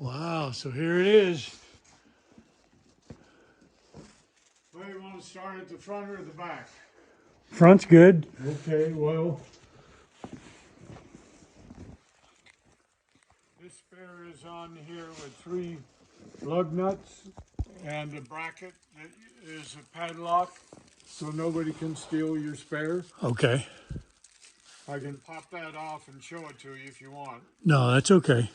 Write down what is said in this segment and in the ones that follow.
Wow, so here it is. Well, you want to start at the front or the back? Front's good. Okay, well, this spare is on here with 3 lug nuts and a bracket that is a padlock so nobody can steal your spare. Okay. I can pop that off and show it to you if you want. No, that's okay.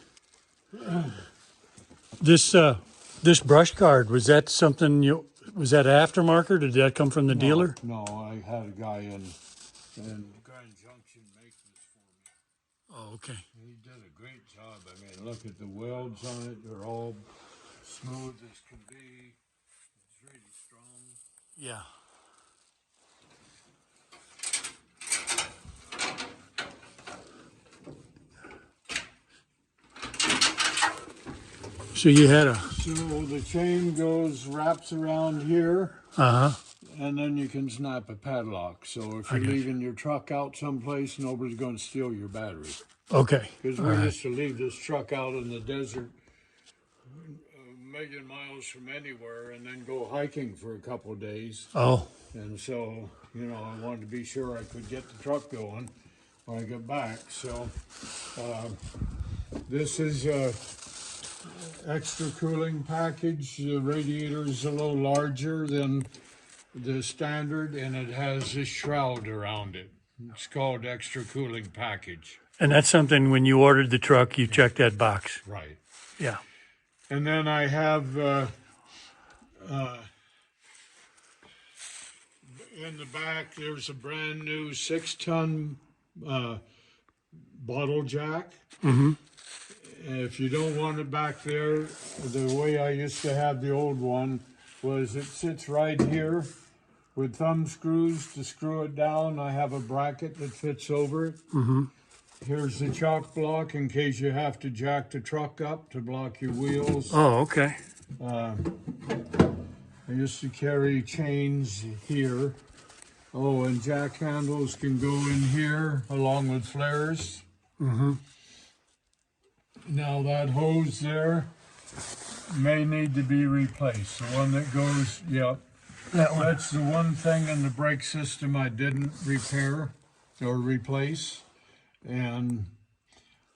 This brush guard, was that something was that aftermarket or did that come from the dealer? No, I had a guy in Grand Junction make this for me. Oh, okay. He did a great job. I mean, look at the welds on it. They're all smooth as can be. It's really strong. Yeah. So you had a, So the chain wraps around here, and then you can snap a padlock. So if you're leaving your truck out someplace, nobody's going to steal your battery. okay. Because we used to leave this truck out in the desert a million miles from anywhere and then go hiking for a couple of days. Oh, And so, you know, I wanted to be sure I could get the truck going when I got back. So this is a extra cooling package. The radiator is a little larger than the standard, and it has this shroud around it. It's called extra cooling package. and that's something when you ordered the truck, you checked that box. Right. Yeah. And then I have in the back, there's a brand new 6-ton bottle jack. If you don't want it back there, the way I used to have the old one was it sits right here with thumb screws to screw it down. I have a bracket that fits over it. Here's the chock block in case you have to jack the truck up to block your wheels. Oh, okay. I used to carry chains here. Oh, and jack handles can go in here along with flares. Now that hose there may need to be replaced. The one that goes, yep. That's the one thing in the brake system I didn't repair or replace. And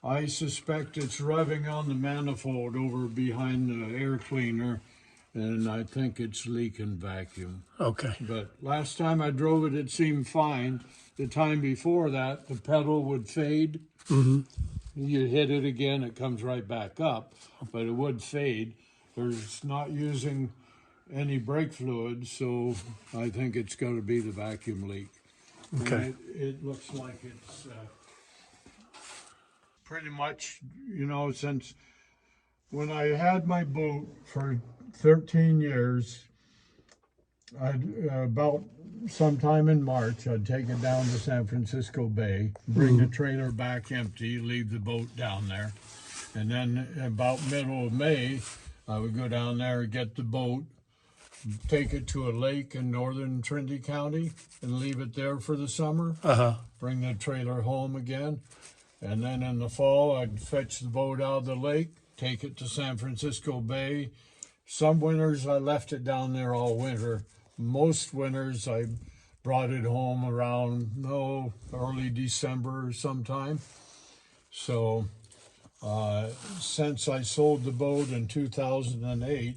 I suspect it's revving on the manifold over behind the air cleaner, and I think it's leaking vacuum. Okay. But last time I drove it, it seemed fine. The time before that, the pedal would fade. You hit it again, it comes right back up, but it would fade. It's not using any brake fluid, so I think it's going to be the vacuum leak. Okay. It looks like it's pretty much, you know, since when I had my boat for 13 years, about sometime in March, I'd take it down to San Francisco Bay, bring the trailer back empty, leave the boat down there. And then about middle of May, I would go down there and get the boat, take it to a lake in northern Trinity County and leave it there for the summer. Bring the trailer home again. And then in the fall, I'd fetch the boat out of the lake, take it to San Francisco Bay. Some winters I left it down there all winter. Most winters I brought it home around early December sometime. So since I sold the boat in 2008,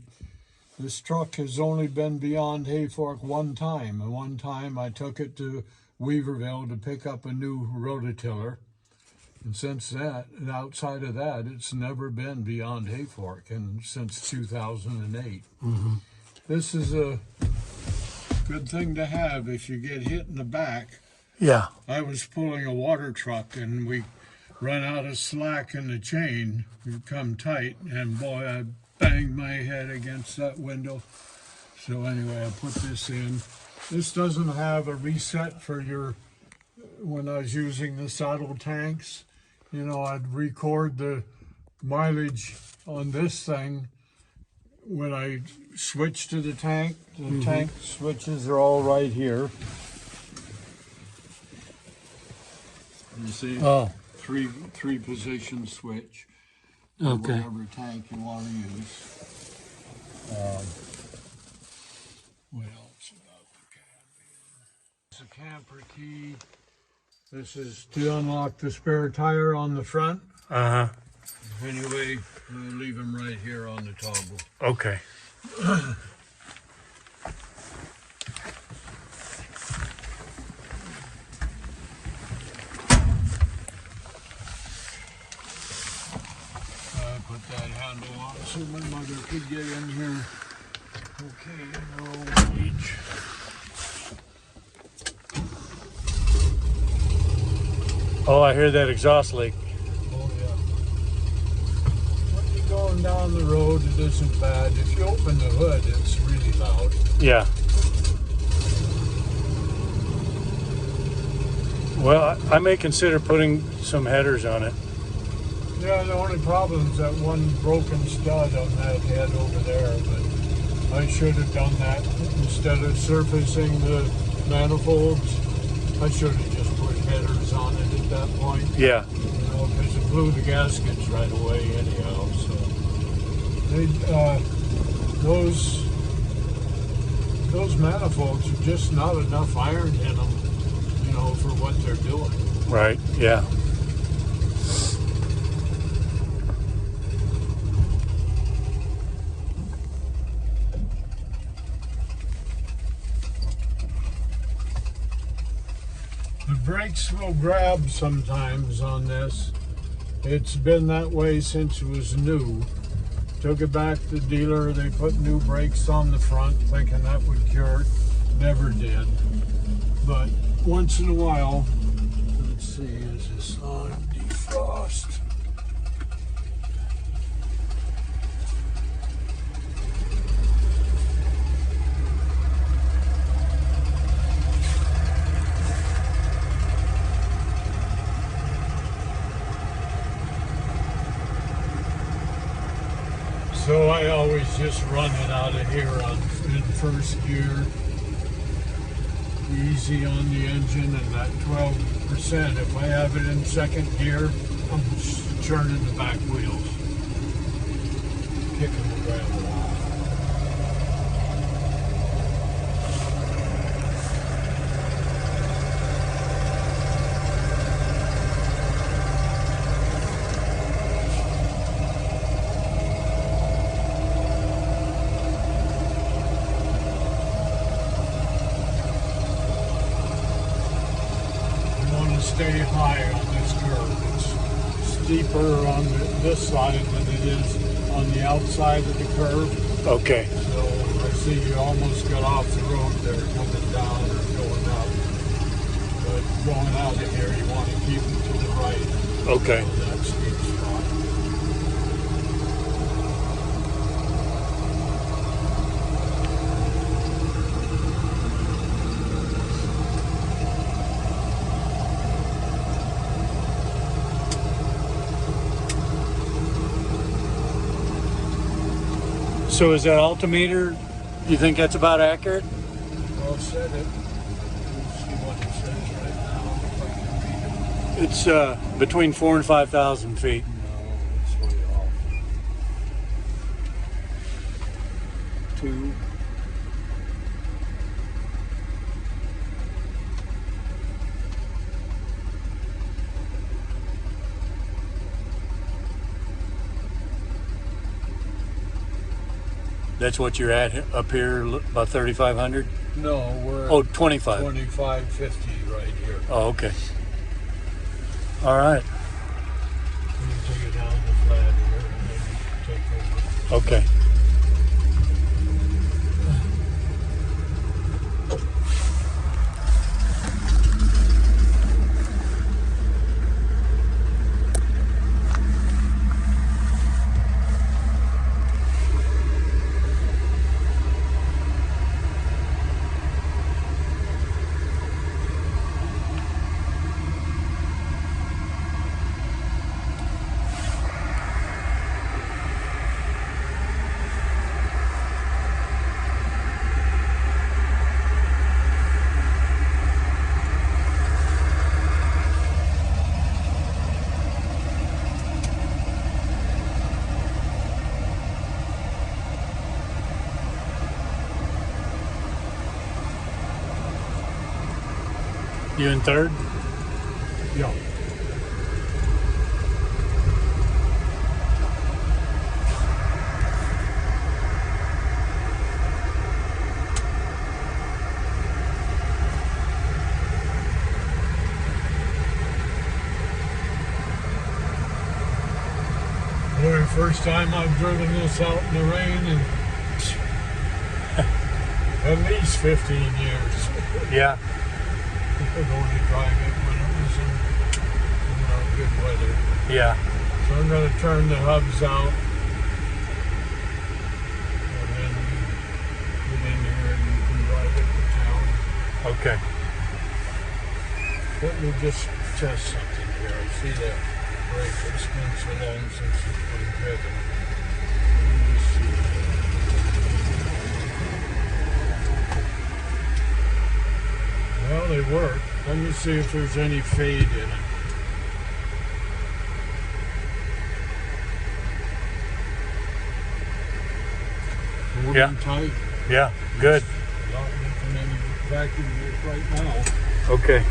this truck has only been beyond Hayfork one time. And one time I took it to Weaverville to pick up a new rototiller. And since that, and outside of that, it's never been beyond Hayfork, and since 2008. This is a good thing to have if you get hit in the back. Yeah. I was pulling a water truck, and we run out of slack in the chain. We come tight, and boy, I banged my head against that window. So anyway, I put this in. This doesn't have a reset for your, when I was using the saddle tanks. You know, I'd record the mileage on this thing when I switch to the tank. The tank switches are all right here. You see? Oh. Three position switch. or Okay. whatever tank you want to use. What else about the cabin? It's a camper key. This is to unlock the spare tire on the front. Uh-huh. Anyway, we'll leave them right here on the toggle. Okay. Put that handle on so my mother could get in here. Okay, no reach. Oh, I hear that exhaust leak. Oh yeah. When you're going down the road, it isn't bad. If you open the hood, it's really loud. Yeah. Well, I may consider putting some headers on it. Yeah, the only problem is that one broken stud on that head over there, but I should have done that. Instead of surfacing the manifolds, I should have just put headers on it at that point. Yeah. You know, because it blew the gaskets right away anyhow, so. They, those manifolds are just not enough iron in them, you know, for what they're doing. Right. Yeah. The brakes will grab sometimes on this. It's been that way since it was new. Took it back to the dealer. They put new brakes on the front, thinking that would cure it. Never did. But once in a while, let's see, is this on defrost? So I always just run it out of here in first gear, easy on the engine, and that 12%. If I have it in second gear, I'm just churning the back wheels, kicking the gravel off. Stay high on this curve. It's steeper on this side than it is on the outside of the curve. Okay. So I see you almost got off the road there, coming down or going up. But going out of here, you want to keep it to the right. Okay. So that steep spot. So is that altimeter, you think that's about accurate? I'll set it. Let's see what it says right now. If I can read it. It's between 4,000 and 5,000 feet. No, it's way off. 2. That's what you're at up here, about 3,500? No, we're Oh, 25. 2550 right here. Oh, okay. All right. Let me take it down the flat here and then take over. Okay. You in third? Yeah. Very first time I've driven this out in the rain in at least 15 years. Yeah. I could only drive it when it was in good weather. Yeah. So I'm going to turn the hubs out and then get in here and you can drive it to town. Okay. Let me just test something here. I see that brake. It's been so long since it's been driven. Let me just see. Well, they work. Let me see if there's any fade in it. Holding Yeah. tight. Yeah. Good. Not making any vacuum work right now. Okay.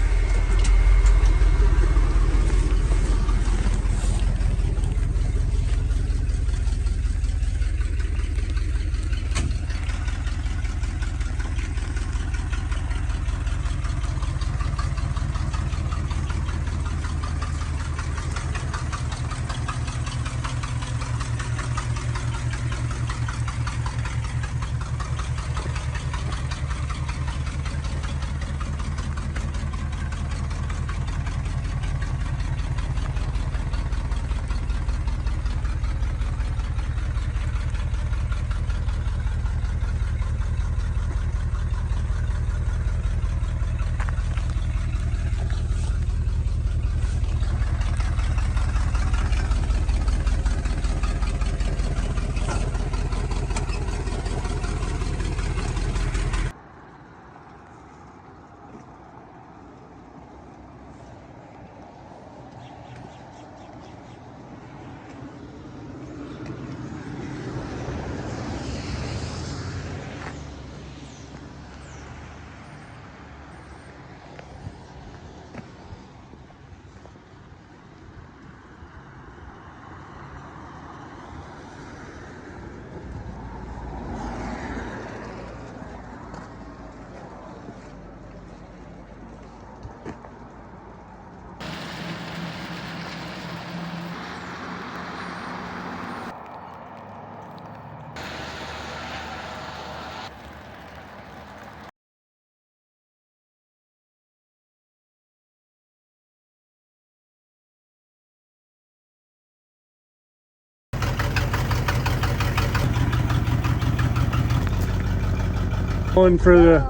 Going for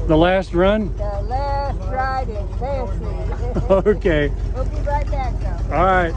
the last run? The last ride is fancy. Okay. We'll be right back though. All right.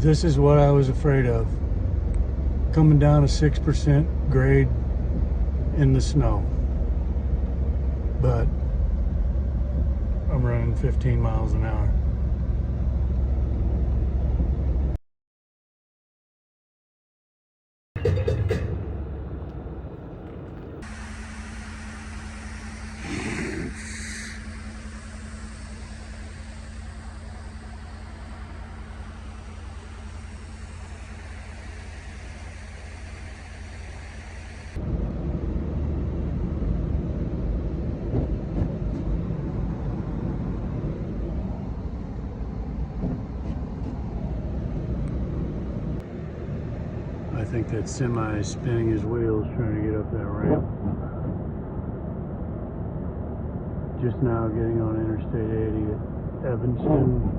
This is what I was afraid of. Coming down a 6% grade in the snow. But I'm running 15 miles an hour. I think that semi is spinning his wheels trying to get up that ramp. Just now getting on Interstate 80 at Evanston.